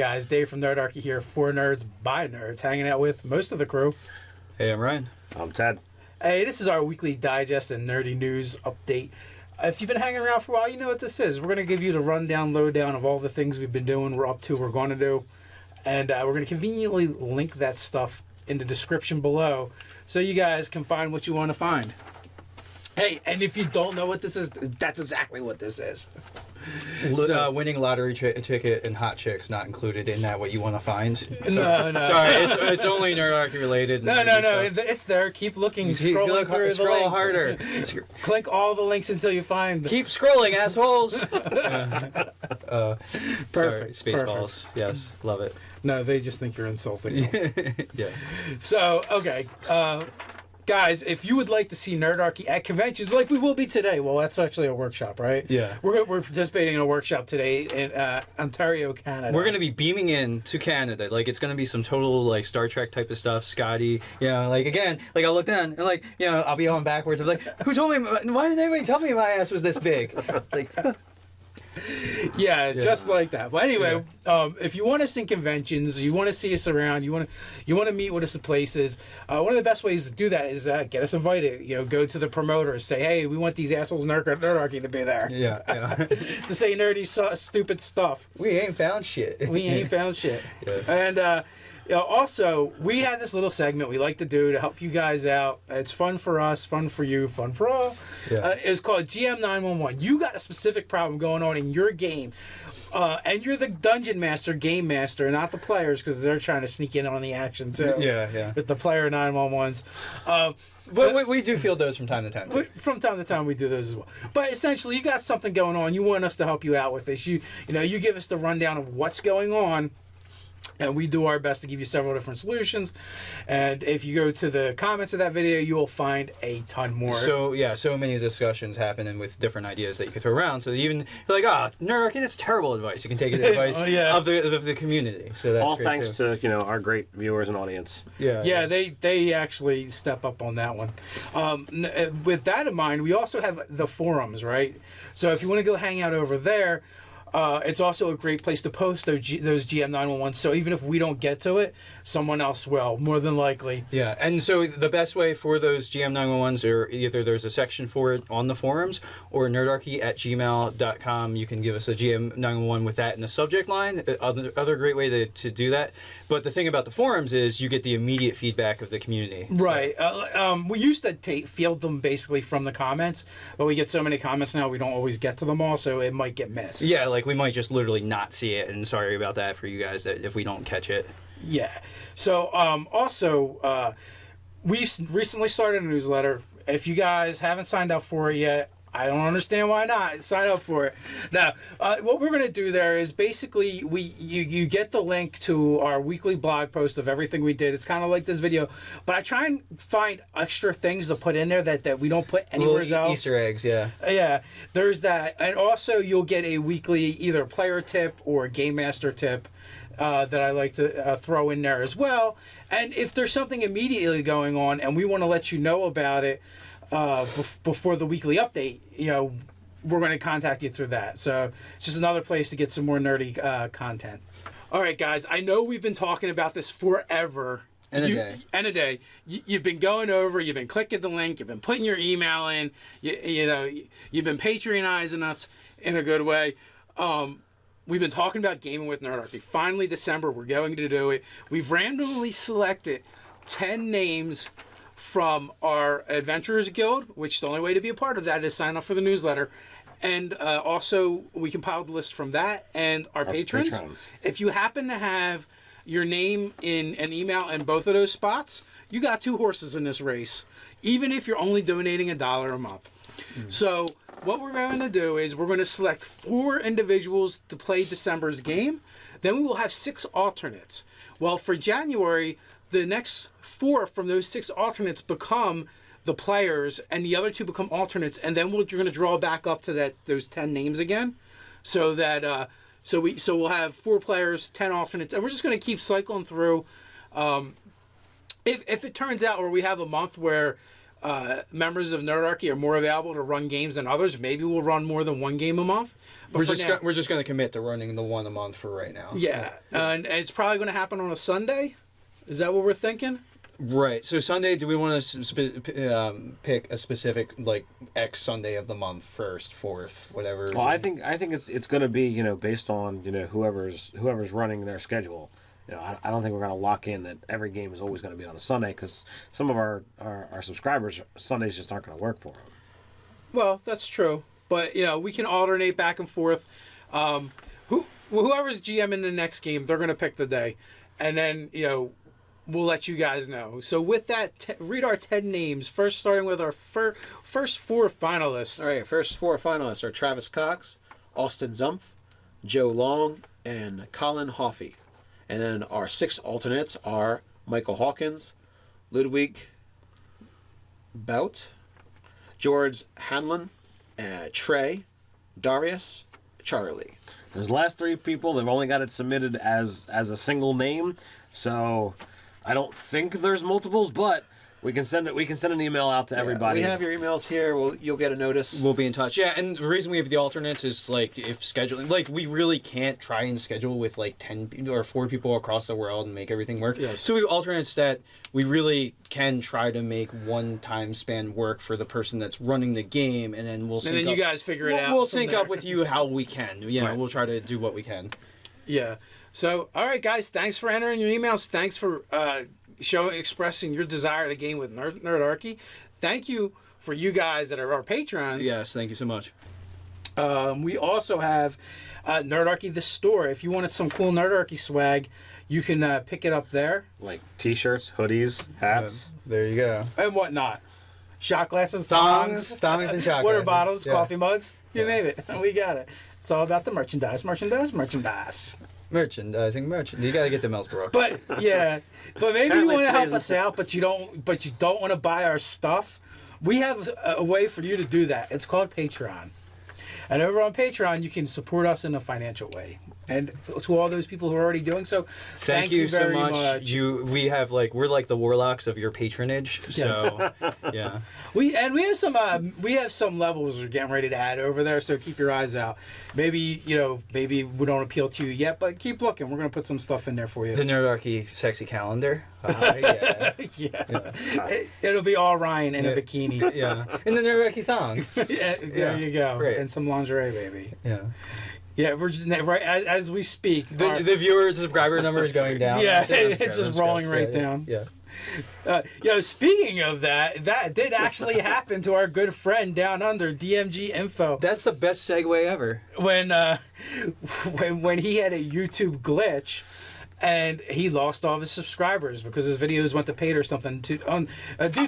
guys, Dave from Nerdarchy here, for nerds, by nerds, hanging out with most of the crew. Hey, I'm Ryan. I'm Ted. Hey, this is our weekly digest and nerdy news update. If you've been hanging around for a while, you know what this is. We're going to give you the rundown, lowdown of all the things we've been doing, we're up to, we're going to do. And we're going to conveniently link that stuff in the description below so you guys can find what you want to find. Hey, and if you don't know what this is, that's exactly what this is. Winning lottery ticket and hot chicks not included in that. What you want to find? So, no. Sorry, it's only Nerdarchy related. No. It's there. Keep looking. Scroll harder. Click all the links until you find. Keep scrolling, assholes. Perfect. Spaceballs. Yes, love it. No, they just think you're insulting them. Yeah. So, okay. Guys, if you would like to see Nerdarchy at conventions, like we will be today, well, that's actually a workshop, right? Yeah. We're participating in a workshop today in Ontario, Canada. We're going to be beaming in to Canada. Like, it's going to be some total, like, Star Trek type of stuff. Scotty, like, again, like, I'll look down and, like, I'll be on backwards. I'm like, who told me? Why didn't anybody tell me my ass was this big? Like... Yeah, just like that. But anyway, if you want us in conventions, you want to see us around, you want to meet with us at places, one of the best ways to do that is get us invited. Go to the promoters, say, hey, we want these assholes Nerdarchy to be there. Yeah. To say nerdy, stupid stuff. We ain't found shit. Yeah. And also, we have this little segment we like to do to help you guys out. It's fun for us, fun for you, fun for all. Yeah. It's called GM 911. You got a specific problem going on in your game, and you're the dungeon master, game master, not the players, because they're trying to sneak in on the action too. Yeah. With the player 911s. But we do field those from time to time. From time to time, we do those as well. But essentially, you got something going on. You want us to help you out with this. You give us the rundown of what's going on. And we do our best to give you several different solutions. And if you go to the comments of that video, you will find a ton more. So many discussions happening with different ideas that you could throw around. So even you're like, Nerdarchy, that's terrible advice. You can take the advice of the community. So that's all great thanks too. to our great viewers and audience. Yeah. They actually step up on that one. With that in mind, we also have the forums, right? So if you want to go hang out over there. It's also a great place to post those GM 911s. So even if we don't get to it, someone else will, more than likely. Yeah, and so the best way for those GM 911s are either there's a section for it on the forums or nerdarchy@gmail.com. You can give us a GM 911 with that in the subject line. Other great way to do that. But the thing about the forums is you get the immediate feedback of the community. Right. We used to field them basically from the comments, but we get so many comments now we don't always get to them all, so it might get missed. Yeah, like we might just literally not see it, and sorry about that for you guys that if we don't catch it. Yeah. So also we recently started a newsletter. If you guys haven't signed up for it yet, I don't understand why not. Sign up for it. Now, what we're going to do there is basically you get the link to our weekly blog post of everything we did. It's kind of like this video, but I try and find extra things to put in there that we don't put anywhere else. Easter eggs, yeah. Yeah, there's that. And also you'll get a weekly either player tip or game master tip that I like to throw in there as well. And if there's something immediately going on and we want to let you know about it, before the weekly update, we're going to contact you through that. So it's just another place to get some more nerdy content. All right, guys, I know we've been talking about this forever. And a day. You've been going over, you've been clicking the link, you've been putting your email in, you've been patronizing us in a good way. We've been talking about gaming with Nerdarchy. Finally, December, we're going to do it. We've randomly selected 10 names from our Adventurers Guild, which the only way to be a part of that is sign up for the newsletter. And also, we compiled the list from that and our patrons. If you happen to have your name in an email in both of those spots, you got 2 horses in this race, even if you're only donating $1 a month. So what we're going to do is we're going to select 4 individuals to play December's game. Then we will have 6 alternates. Well, for January, the next 4 from those 6 alternates become the players, and the other 2 become alternates, and then you're going to draw back up to those 10 names again, so that so we'll have 4 players, 10 alternates, and we're just going to keep cycling through. If it turns out where we have a month where members of Nerdarchy are more available to run games than others, maybe we'll run more than one game a month. But we're just going to commit to running the one a month for right now. Yeah, and it's probably going to happen on a Sunday. Is that what we're thinking? Right. So Sunday, do we want to pick a specific like X Sunday of the month, first, fourth, whatever? Well, I think it's going to be based on whoever's running their schedule. I don't think we're going to lock in that every game is always going to be on a Sunday, because some of our subscribers, Sundays just aren't going to work for them. Well, that's true, but we can alternate back and forth. Whoever's GM in the next game, they're going to pick the day, and then we'll let you guys know. So with that, read our 10 names. First, starting with our first 4 finalists. All right, first 4 finalists are Travis Cox, Austin Zumpf, Joe Long, and Colin Hoffey. And then our 6 alternates are Michael Hawkins, Ludwig Bout, George Hanlon, Trey, Darius, Charlie. Those last 3 people, they've only got it submitted as a single name, so I don't think there's multiples, but we can send an email out to everybody. We have your emails here. You'll get a notice. We'll be in touch. Yeah, and the reason we have the alternates is like if scheduling, like we really can't try and schedule with like 10 people or 4 people across the world and make everything work. Yes. So we have alternates that we really can try to make one time span work for the person that's running the game, and then we'll sync And then up. you guys figure it out. We'll from sync there. up with you how we can. Right. We'll try to do what we can. Yeah. So, all right, guys. Thanks for entering your emails. Thanks for expressing your desire to game with Nerdarchy. Thank you for you guys that are our patrons. Yes, thank you so much. We also have Nerdarchy the store. If you wanted some cool Nerdarchy swag, you can pick it up there. Like T-shirts, hoodies, hats. There you go. And whatnot. Shot glasses, Thongs and shot water glasses. bottles, Yeah. coffee mugs. You name it. We got it. It's all about the merchandise. Merchandising. You got to get the Ellsborough. But yeah, but maybe you Apparently want to help today's- us out, but you don't want to buy our stuff. We have a way for you to do that. It's called Patreon, and over on Patreon you can support us in a financial way. And to all those people who are already doing so, Thank you so very much. much. We're like the warlocks of your patronage. So yeah. We have some levels we're getting ready to add over there, so keep your eyes out. Maybe we don't appeal to you yet, but keep looking. We're gonna put some stuff in there for you. The Nerdarchy sexy calendar. Yeah. It'll be all Ryan in a bikini. Yeah. And the Nerdarchy thong. Yeah, there you go. Great. And some lingerie, baby. Yeah. Yeah, we're just, right as we speak. The viewer subscriber number is going down. Yeah, it's just rolling right down. Yeah. Speaking of that did actually happen to our good friend down under, DMG Info. That's the best segue ever. When he had a YouTube glitch, and he lost all of his subscribers because his videos went to paid or something. Due to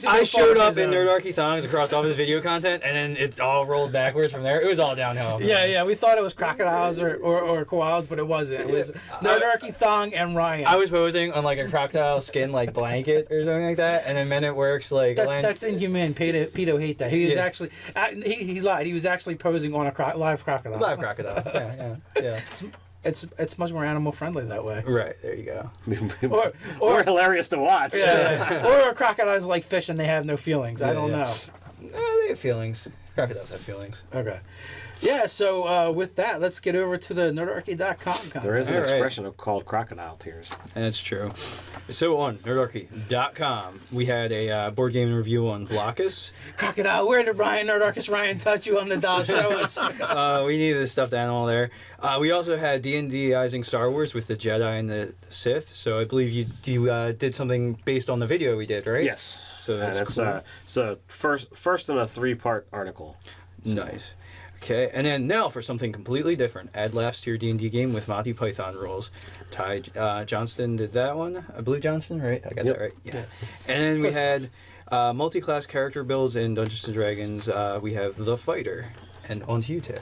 I showed up in there. Nerdarchy thongs across all of his video content, and then it all rolled backwards from there. It was all downhill. Yeah, we thought it was crocodiles or koalas, but it wasn't. It was Nerdarchy Thong and Ryan. I was posing on like a crocodile skin like blanket or something like that, and then Men at Work's like that's inhumane. Pedo hate that. He was actually he lied. He was actually posing on a live crocodile. live crocodile. Yeah. It's much more animal friendly that way. Right, there you go. Or hilarious to watch. Yeah. Or crocodiles like fish and they have no feelings. I don't know. They have feelings. Crocodiles have feelings. Okay. Yeah, so with that, let's get over to the nerdarchy.com content. There is an All right. expression called crocodile tears. That's true. So on nerdarchy.com, we had a board game review on Blokus. Crocodile, where did Nerdarchy Ryan touch you on the doll? Show us. We needed a stuffed animal there. We also had D&Dizing Star Wars with the Jedi and the Sith. So I believe you did something based on the video we did, right? Yes. So that's cool. So first in a 3-part article. Nice. Okay, and then now for something completely different. Add laughs to your D&D game with Monty Python rules. Ty Johnston did that one. I believe Johnston, right? I got that right. Yeah. And then we had multi-class character builds in Dungeons & Dragons. We have The Fighter. And on to you, Ted.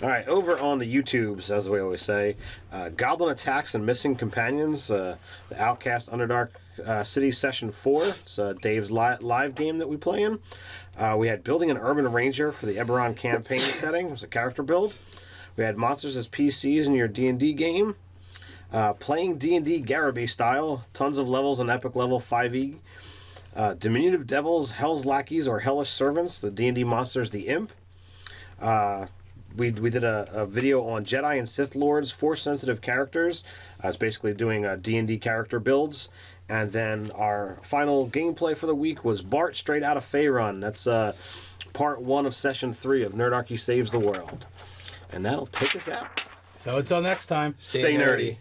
All right, over on the YouTubes, as we always say, Goblin Attacks and Missing Companions, the OutKast Underdark City Session 4. It's Dave's live game that we play in. We had Building an Urban Ranger for the Eberron campaign setting. It was a character build. We had Monsters as PCs in your D&D game. Playing D&D Garibay style. Tons of levels on Epic Level 5e. Diminutive Devils, Hell's Lackeys, or Hellish Servants, the D&D monsters, the Imp. We did a video on Jedi and Sith Lords, Force-sensitive characters. It's basically doing D&D character builds. And then our final gameplay for the week was Bart Straight Out of Faerun. That's part 1 of session 3 of Nerdarchy Saves the World. And that'll take us out. So until next time, Stay nerdy.